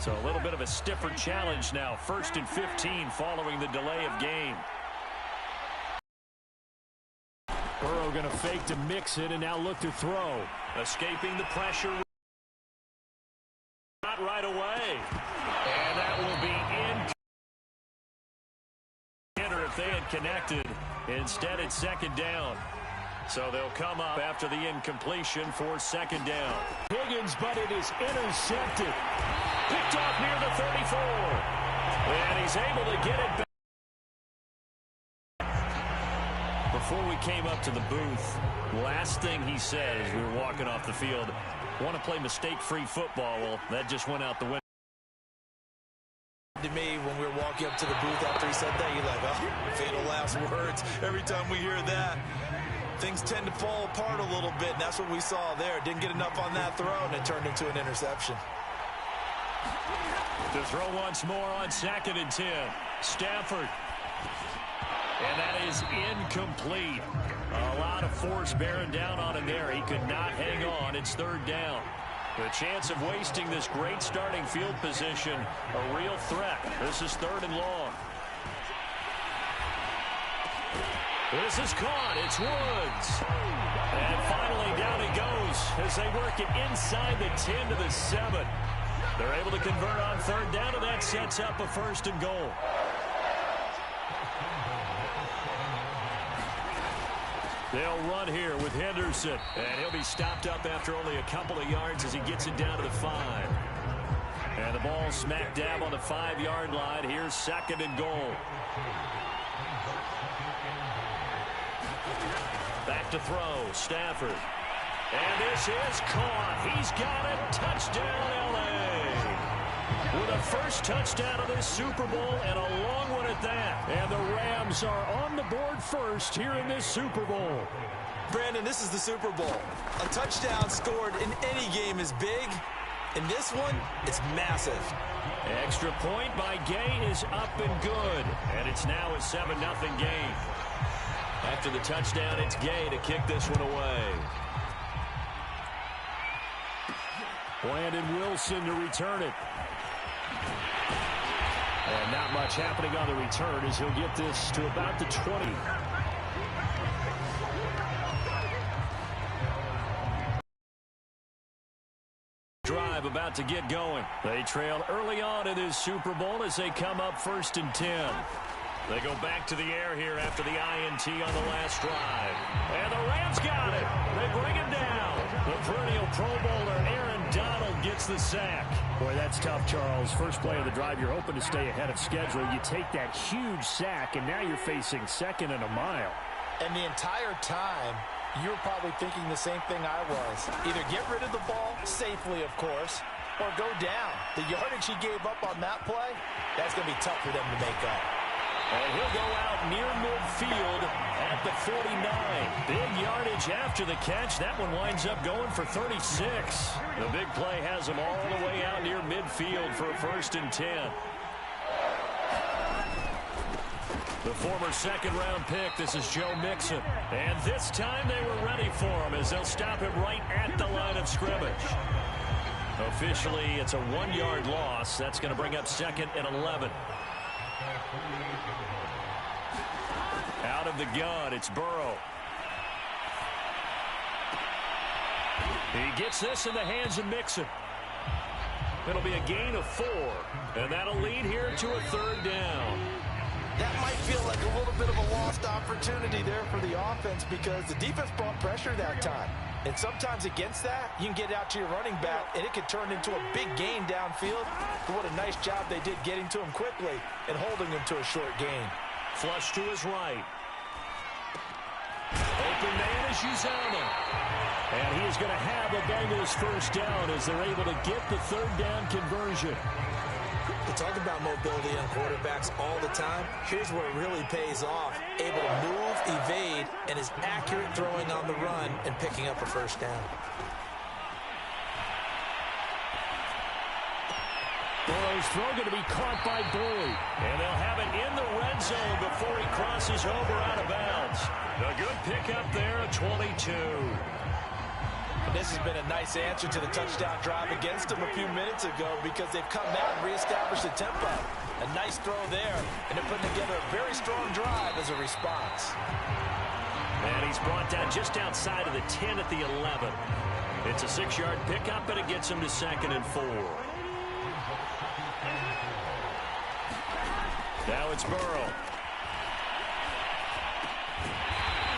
So a little bit of a stiffer challenge now. 1st and 15 following the delay of game. Burrow going to fake to mix it and now look to throw. Escaping the pressure. Not right away. And that will be in. If they had connected. Instead, it's 2nd down. So they'll come up after the incompletion for 2nd down. Higgins, but it is intercepted. Picked off near the 34. And he's able to get it back. Before we came up to the booth, last thing he said as we were walking off the field, want to play mistake-free football. Well, that just went out the window. To me, when we were walking up to the booth after he said that, you're like, oh, fatal last words. Every time we hear that, things tend to fall apart a little bit, and that's what we saw there. Didn't get enough on that throw, and it turned into an interception. To throw once more on 2nd and 10. Stafford. And that is incomplete. A lot of force bearing down on him there. He could not hang on. It's 3rd down. The chance of wasting this great starting field position, a real threat. This is 3rd and long. This is caught. It's Woods. And finally down he goes as they work it inside the 10 to the 7. They're able to convert on 3rd down, and that sets up a 1st and goal. They'll run here with Henderson. And he'll be stopped up after only a couple of yards as he gets it down to the 5. And the ball smack dab on the 5-yard line. Here's 2nd and goal. Back to throw. Stafford. And this is caught. He's got it. Touchdown, L.A. With a first touchdown of this Super Bowl and a long one at that. And the Rams are on the board first here in this Super Bowl. Brandon, this is the Super Bowl. A touchdown scored in any game is big. In this one, it's massive. Extra point by Gay is up and good. And it's now a 7-0 game. After the touchdown, it's Gay to kick this one away. Brandon Wilson to return it. And not much happening on the return as he'll get this to about the 20. Drive about to get going. They trail early on in this Super Bowl as they come up 1st and 10. They go back to the air here after the INT on the last drive. And the Rams got it. They bring him down. The perennial Pro Bowler Aaron Donald gets the sack. Boy, that's tough, Charles. First play of the drive, you're hoping to stay ahead of schedule. You take that huge sack, and now you're facing 2nd and a mile. And the entire time, you're probably thinking the same thing I was. Either get rid of the ball, safely, of course, or go down. The yardage he gave up on that play, that's going to be tough for them to make up. And he'll go out near midfield at the 49. Big yardage after the catch. That one winds up going for 36. The big play has him all the way out near midfield for a 1st and 10. The former 2nd-round pick, this is Joe Mixon. And this time they were ready for him as they'll stop him right at the line of scrimmage. Officially, it's a 1-yard loss. That's going to bring up 2nd and 11. Out of the gun, it's Burrow. He gets this in the hands of Mixon. It'll be a gain of 4, and that'll lead here to a 3rd down. That might feel like a little bit of a lost opportunity there for the offense because the defense brought pressure that time. And sometimes against that, you can get out to your running back, and it could turn into a big gain downfield. But what a nice job they did getting to him quickly and holding him to a short gain. Flush to his right. Open man is Uzama. And he is going to have a Bengals 1st down as they're able to get the 3rd down conversion. We talk about mobility on quarterbacks all the time. Here's where it really pays off. Able to move, evade, and is accurate throwing on the run and picking up a 1st down. Burrow's throw going to be caught by Boyd. And they'll have it in the red zone before he crosses over out of bounds. A good pickup there, a 22. this has been a nice answer to the touchdown drive against them a few minutes ago because they've come out and reestablished the tempo. A nice throw there, and they're putting together a very strong drive as a response. And he's brought down just outside of the 10 at the 11. It's a 6-yard pickup, and it gets him to 2nd and 4. Now it's Burrow.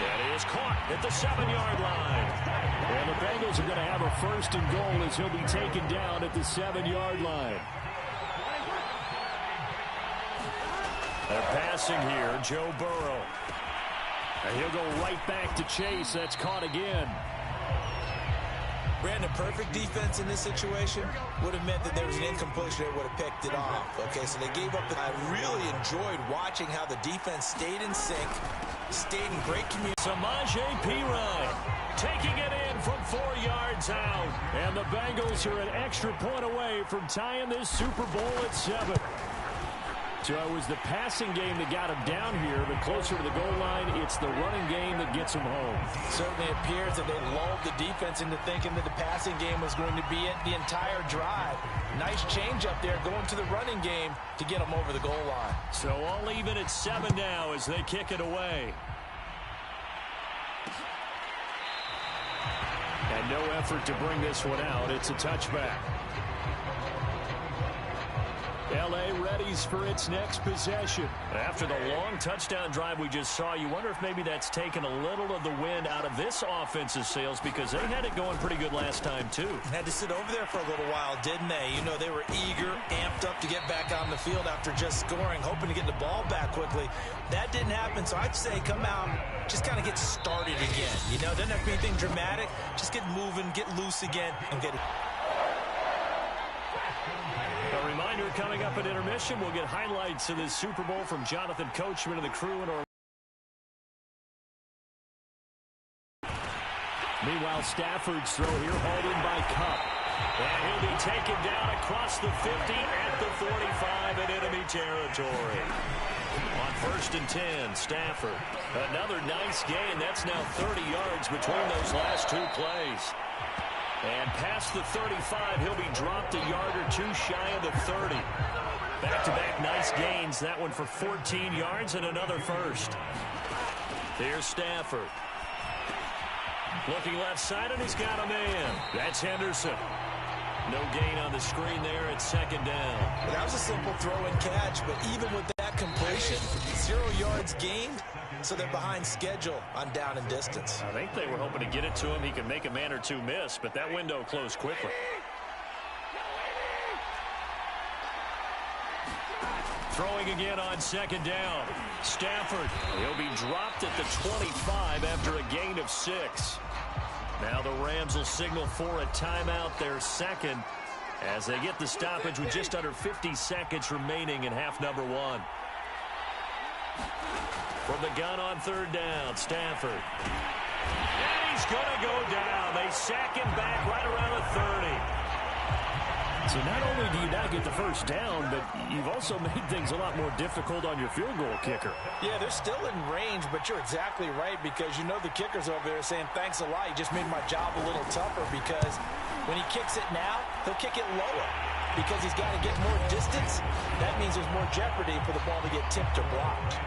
And he is caught at the 7-yard line. And the Bengals are going to have a 1st and goal as he'll be taken down at the 7-yard line. They're passing here, Joe Burrow. And he'll go right back to Chase. That's caught again. Brandon, perfect defense in this situation would have meant that there was an incompletion. They would have picked it off. Okay, so they gave up. I really enjoyed watching how the defense stayed in sync, stayed in great communication. Samaje Perine taking it in from 4 yards out. And the Bengals are an extra point away from tying this Super Bowl at 7. So it was the passing game that got him down here, but closer to the goal line, it's the running game that gets him home. Certainly appears that they lulled the defense into thinking that the passing game was going to be it the entire drive. Nice change up there going to the running game to get them over the goal line. So all even at 7 now as they kick it away. And no effort to bring this one out. It's a touchback. L.A. readies for its next possession. After the long touchdown drive we just saw, you wonder if maybe that's taken a little of the wind out of this offense's sails because they had it going pretty good last time, too. Had to sit over there for a little while, didn't they? You know, they were eager, amped up to get back on the field after just scoring, hoping to get the ball back quickly. That didn't happen, so I'd say come out, just kind of get started again. You know, doesn't have to be anything dramatic. Just get moving, get loose again, and get it. A reminder coming up at intermission, we'll get highlights of this Super Bowl from Jonathan Coachman and the crew in Orlando. Meanwhile, Stafford's throw here hauled in by Kupp. And he'll be taken down across the 50 at the 45 in enemy territory. On 1st and 10, Stafford. Another nice gain. That's now 30 yards between those last 2 plays. And past the 35, he'll be dropped a yard or 2 shy of the 30. Back-to-back nice gains. That one for 14 yards and another first. Here's Stafford. Looking left side, and he's got a man. That's Henderson. No gain on the screen there at 2nd down. Well, that was a simple throw and catch, but even with that completion, 0 yards gained. So they're behind schedule on down and distance. I think they were hoping to get it to him. He could make a man or 2 miss, but that window closed quickly. Throwing again on 2nd down. Stafford. He'll be dropped at the 25 after a gain of 6. Now the Rams will signal for a timeout, their 2nd, as they get the stoppage with just under 50 seconds remaining in half number 1. From the gun on 3rd down, Stafford. And he's going to go down. They sack him back right around the 30. So not only do you not get the 1st down, but you've also made things a lot more difficult on your field goal kicker. Yeah, they're still in range, but you're exactly right because you know the kicker's over there saying, thanks a lot. You just made my job a little tougher because when he kicks it now, he'll kick it lower because he's got to get more distance. That means there's more jeopardy for the ball to get tipped or blocked.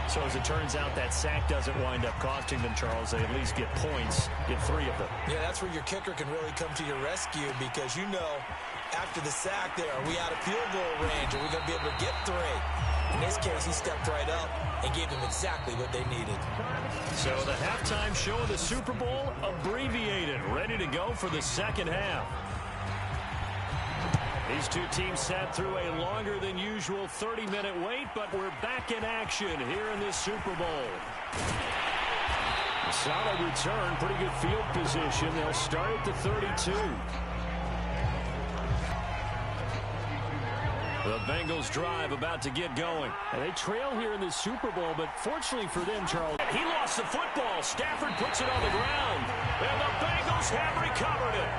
So as it turns out, that sack doesn't wind up costing them, Charles. They at least get points, get 3 of them. Yeah, that's where your kicker can really come to your rescue because you know after the sack there, are we out of field goal range? Are we going to be able to get 3? In this case, he stepped right up and gave them exactly what they needed. So the halftime show of the Super Bowl, abbreviated, ready to go for the 2nd half. These 2 teams sat through a longer than usual 30-minute wait, but we're back in action here in this Super Bowl. A solid return, pretty good field position. They'll start at the 32. The Bengals drive about to get going. And they trail here in this Super Bowl, but fortunately for them, Charles, he lost the football. Stafford puts it on the ground, and the Bengals have recovered it.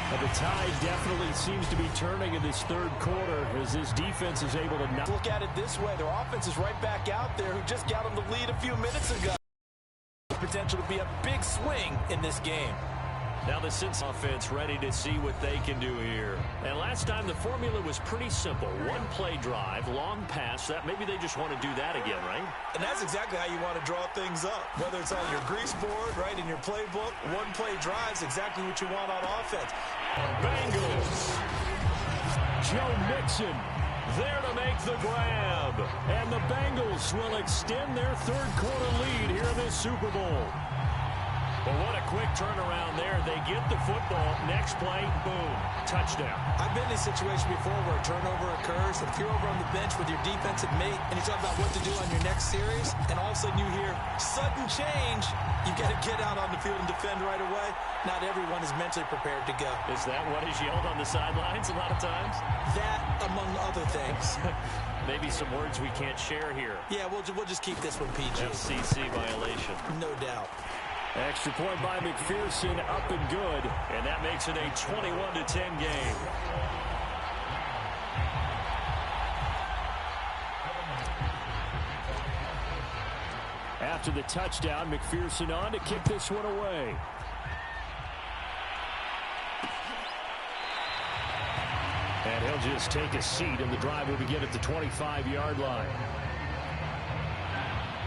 But the tide definitely seems to be turning in this 3rd quarter as this defense is able to not. Look at it this way. Their offense is right back out there who just got them the lead a few minutes ago. Potential to be a big swing in this game. Now the Cincinnati offense ready to see what they can do here. And last time the formula was pretty simple. One play drive, long pass. That maybe they just want to do that again, right? And that's exactly how you want to draw things up. Whether it's on your grease board, right, in your playbook, one play drive is exactly what you want on offense. Bengals. Joe Mixon there to make the grab. And the Bengals will extend their third quarter lead here in this Super Bowl. But what a quick turnaround there. They get the football. Next play, boom, touchdown. I've been in a situation before where a turnover occurs. If you're over on the bench with your defensive mate and you talk about what to do on your next series, and all of a sudden you hear sudden change, you've got to get out on the field and defend right away. Not everyone is mentally prepared to go. Is that what is yelled on the sidelines a lot of times? That, among other things. Maybe some words we can't share here. Yeah, we'll just keep this one PG. FCC violation. No doubt. Extra point by McPherson, up and good, and that makes it a 21-10 game. After the touchdown, McPherson on to kick this one away. And he'll just take a seat, and the drive will begin at the 25-yard line.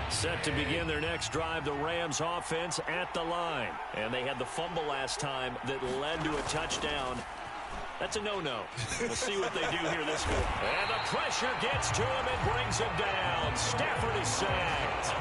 Set to begin their next drive, the Rams offense at the line. And they had the fumble last time that led to a touchdown. That's a no-no. We'll see what they do here this week. And the pressure gets to him and brings him down. Stafford is sacked.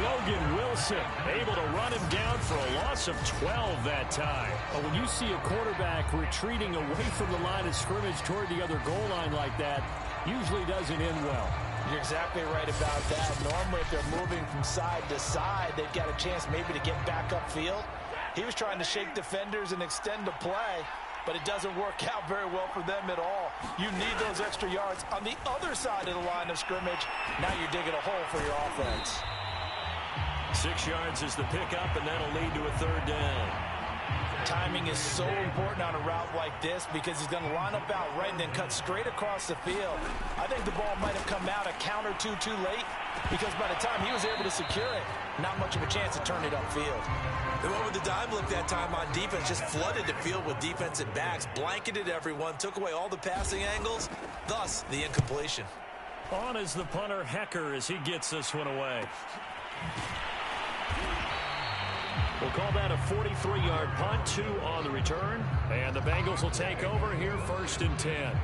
Logan Wilson able to run him down for a loss of 12 that time. But when you see a quarterback retreating away from the line of scrimmage toward the other goal line like that, usually doesn't end well. You're exactly right about that. Normally, if they're moving from side to side, they've got a chance maybe to get back upfield. He was trying to shake defenders and extend the play, but it doesn't work out very well for them at all. You need those extra yards on the other side of the line of scrimmage. Now you're digging a hole for your offense. 6 yards is the pickup, and that'll lead to a third down. Timing is so important on a route like this because he's going to line up out right and then cut straight across the field. I think the ball might have come out a count or two too late because by the time he was able to secure it, not much of a chance to turn it upfield. They went with the dime look that time on defense, just flooded the field with defensive backs, blanketed everyone, took away all the passing angles, thus the incompletion. On is the punter, Hecker, as he gets this one away. We'll call that a 43-yard punt, 2 on the return. And the Bengals will take over here, 1st and 10.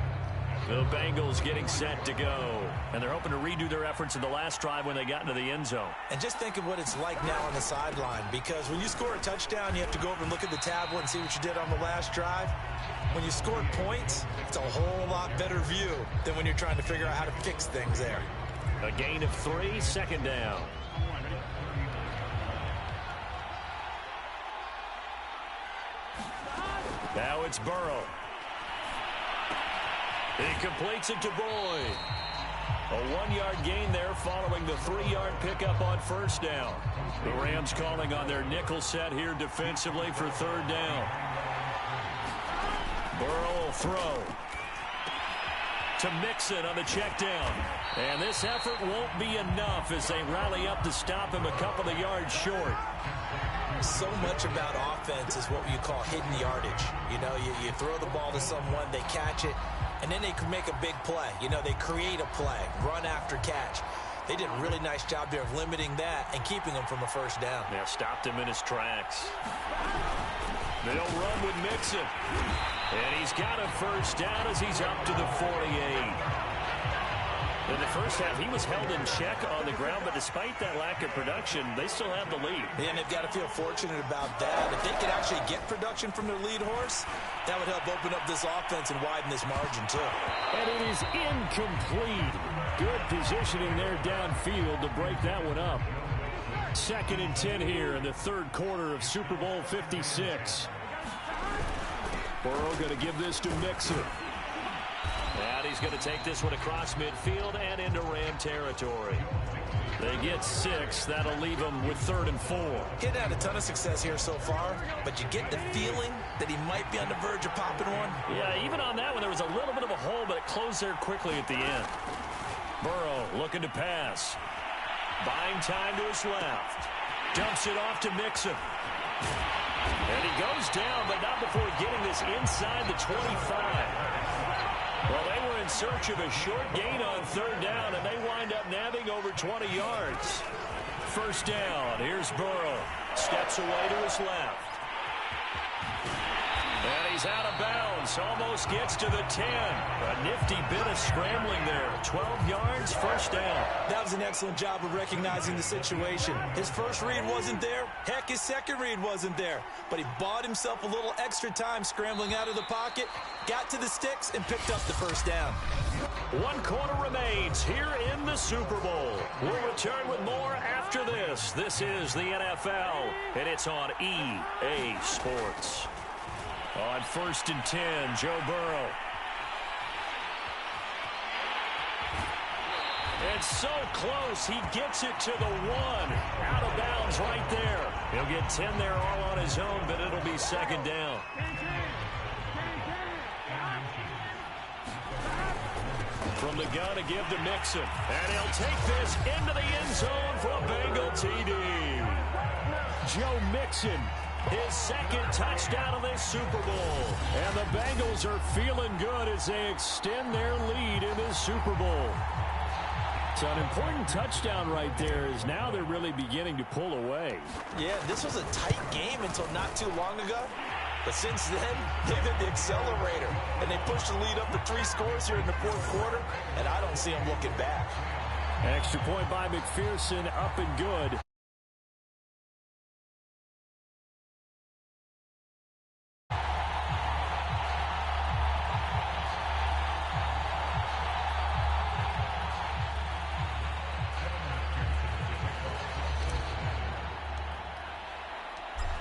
The Bengals getting set to go. And they're hoping to redo their efforts in the last drive when they got into the end zone. And just think of what it's like now on the sideline, because when you score a touchdown, you have to go over and look at the tablet and see what you did on the last drive. When you scored points, it's a whole lot better view than when you're trying to figure out how to fix things there. A gain of 3, 2nd down. Now it's Burrow. He completes it to Boyd. A 1-yard gain there following the 3-yard pickup on 1st down. The Rams calling on their nickel set here defensively for 3rd down. Burrow will throw to Mixon on the check down. And this effort won't be enough as they rally up to stop him a couple of yards short. So much about offense is what you call hidden yardage. You know, you throw the ball to someone, they catch it, and then they can make a big play. You know, they create a play, run after catch. They did a really nice job there of limiting that and keeping him from a 1st down. Yeah, stopped him in his tracks. They'll run with Mixon. And he's got a 1st down as he's up to the 48. In the first half, he was held in check on the ground, but despite that lack of production, they still have the lead. And they've got to feel fortunate about that. If they could actually get production from their lead horse, that would help open up this offense and widen this margin, too. And it is incomplete. Good positioning there downfield to break that one up. 2nd and 10 here in the 3rd quarter of Super Bowl 56. Burrow going to give this to Mixon. And he's going to take this one across midfield and into Ram territory. They get 6. That'll leave them with 3rd and 4. He hadn't had a ton of success here so far, but you get the feeling that he might be on the verge of popping one. Yeah, even on that one, there was a little bit of a hole, but it closed there quickly at the end. Burrow looking to pass. Buying time to his left. Dumps it off to Mixon. And he goes down, but not before getting this inside the 25. Well, they were in search of a short gain on third down, and they wind up nabbing over 20 yards. First down. Here's Burrow. Steps away to his left. And he's out of bounds. Almost gets to the 10. A nifty bit of scrambling there. 12 yards, first down. That was an excellent job of recognizing the situation. His first read wasn't there. Heck, his second read wasn't there. But he bought himself a little extra time scrambling out of the pocket, got to the sticks, and picked up the first down. 1 quarter remains here in the Super Bowl. We'll return with more after this. This is the NFL, and it's on EA Sports. On 1st and 10, Joe Burrow. And so close, he gets it to the 1. Out of bounds right there. He'll get 10 there all on his own, but it'll be second down. From the gun to give to Mixon. And he'll take this into the end zone for a Bengal TD. Joe Mixon, his second touchdown of this Super Bowl. And the Bengals are feeling good as they extend their lead in this Super Bowl. So an important touchdown right there is now they're really beginning to pull away. Yeah, this was a tight game until not too long ago. But since then, they've hit the accelerator. And they pushed the lead up to 3 scores here in the 4th quarter. And I don't see them looking back. Extra point by McPherson, up and good.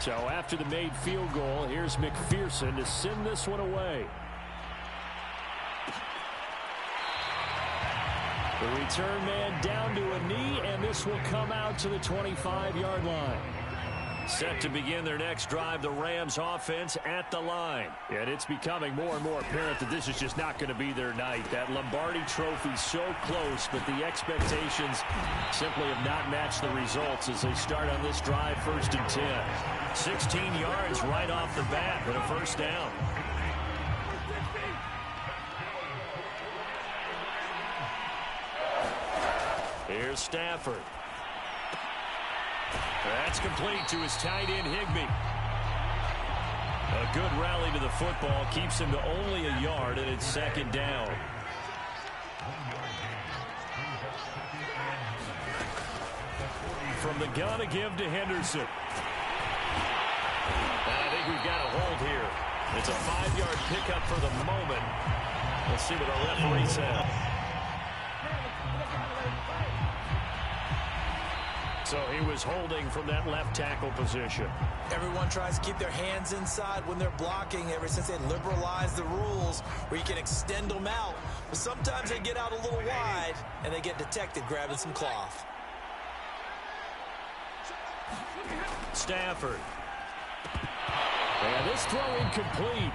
So after the made field goal, here's McPherson to send this one away. The return man down to a knee, and this will come out to the 25-yard line. Set to begin their next drive, the Rams offense at the line. And it's becoming more and more apparent that this is just not going to be their night. That Lombardi trophy so close, but the expectations simply have not matched the results as they start on this drive, 1st and 10. 16 yards right off the bat, but a first down. Here's Stafford. That's complete to his tight end, Higbee. A good rally to the football keeps him to only a yard, and it's second down. From the gun to give to Henderson. And I think we've got a hold here. It's a 5-yard pickup for the moment. Let's see what our referee said. So he was holding from that left tackle position. Everyone tries to keep their hands inside when they're blocking ever since they liberalized the rules where you can extend them out. But sometimes they get out a little wide and they get detected grabbing some cloth. Stafford. And this throw incomplete.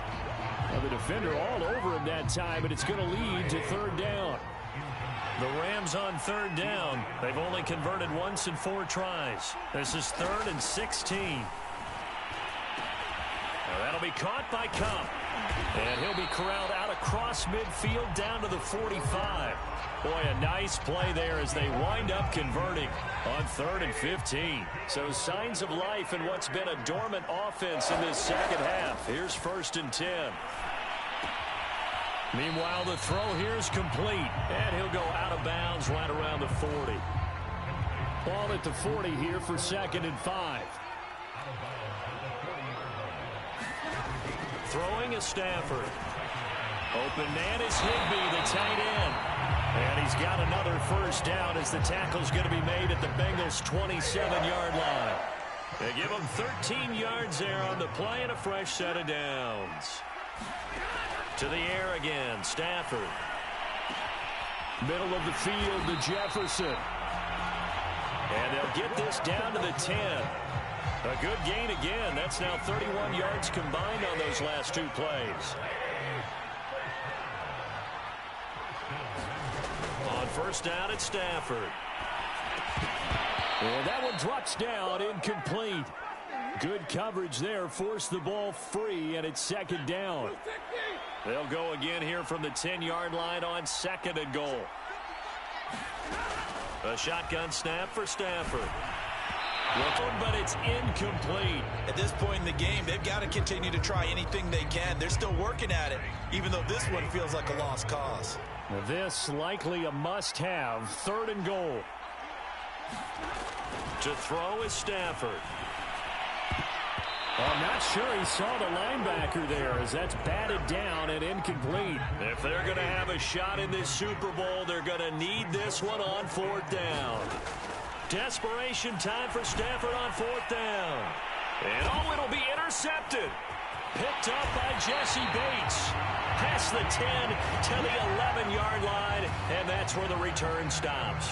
Well, the defender all over him that time, but it's going to lead to third down. The Rams on third down. They've only converted once in 4 tries. This is 3rd and 16. Now that'll be caught by Cup. And he'll be corralled out across midfield down to the 45. Boy, a nice play there as they wind up converting on 3rd and 15. So signs of life in what's been a dormant offense in this second half. Here's 1st and 10. Meanwhile, the throw here is complete, and he'll go out of bounds right around the 40. Ball at the 40 here for 2nd and 5. Throwing is Stafford. Open man is Higbee, the tight end. And he's got another first down as the tackle's going to be made at the Bengals' 27-yard line. They give him 13 yards there on the play and a fresh set of downs. To the air again, Stafford. Middle of the field to Jefferson. And they'll get this down to the 10. A good gain again. That's now 31 yards combined on those last 2 plays. On first down, it's Stafford. And that one drops down, incomplete. Good coverage there, forced the ball free, and it's second down. They'll go again here from the 10-yard line on second and goal. A shotgun snap for Stafford. But it's incomplete. At this point in the game, they've got to continue to try anything they can. They're still working at it, even though this one feels like a lost cause. This likely a must-have. Third and goal. To throw is Stafford. I'm not sure he saw the linebacker there, as that's batted down and incomplete. If they're going to have a shot in this Super Bowl, they're going to need this one on fourth down. Desperation time for Stafford on fourth down. And it'll be intercepted. Picked up by Jesse Bates. Past the 10 to the 11-yard line, and that's where the return stops.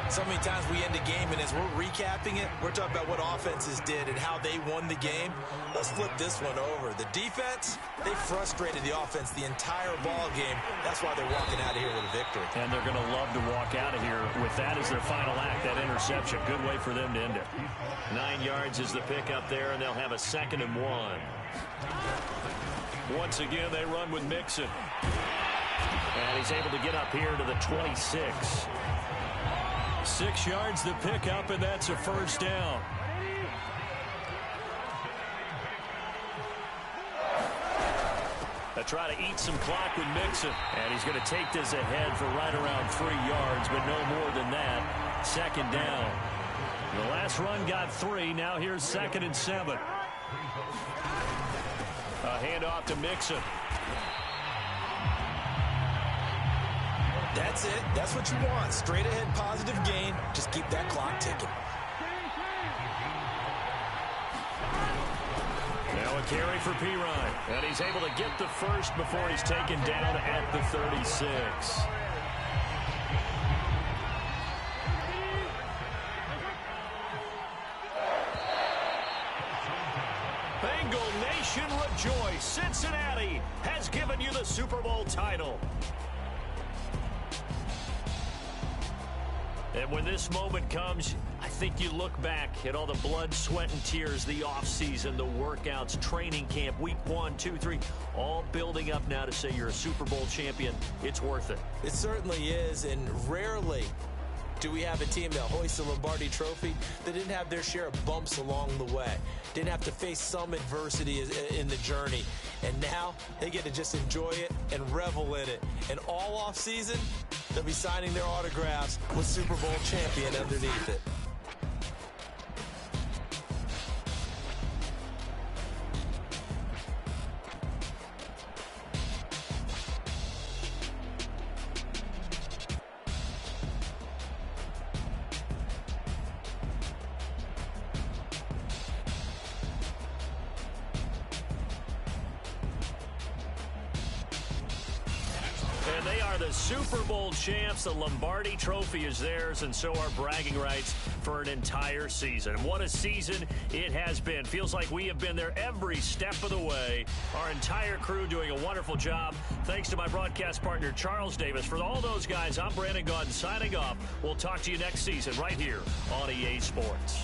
So many times we end a game, and as we're recapping it, we're talking about what offenses did and how they won the game. Let's flip this one over. The defense, they frustrated the offense the entire ball game. That's why they're walking out of here with a victory. And they're going to love to walk out of here with that as their final act, that interception. Good way for them to end it. 9 yards is the pickup there, and they'll have a 2nd and 1. Once again, they run with Mixon. And he's able to get up here to the 26. 6 yards the pickup, and that's a first down. They try to eat some clock with Mixon, and he's going to take this ahead for right around 3 yards, but no more than that. 2nd down. The last run got 3. Now here's 2nd and 7. A handoff to Mixon. That's it. That's what you want. Straight ahead positive gain. Just keep that clock ticking. Now a carry for Pirine. And he's able to get the first before he's taken down at the 36. Bengal Nation rejoice. Cincinnati has given you the Super Bowl title. And when this moment comes, I think you look back at all the blood, sweat, and tears, the offseason, the workouts, training camp, week 1, 2, 3, all building up now to say you're a Super Bowl champion. It's worth it. It certainly is, and rarely do we have a team that hoists a Lombardi trophy that didn't have their share of bumps along the way, didn't have to face some adversity in the journey. And now they get to just enjoy it and revel in it. And all offseason, they'll be signing their autographs with Super Bowl champion underneath it. And they are the Super Bowl champs. The Lombardi trophy is theirs, and so are bragging rights for an entire season. And what a season it has been. Feels like we have been there every step of the way. Our entire crew doing a wonderful job. Thanks to my broadcast partner, Charles Davis. For all those guys, I'm Brandon Gaudin signing off. We'll talk to you next season right here on EA Sports.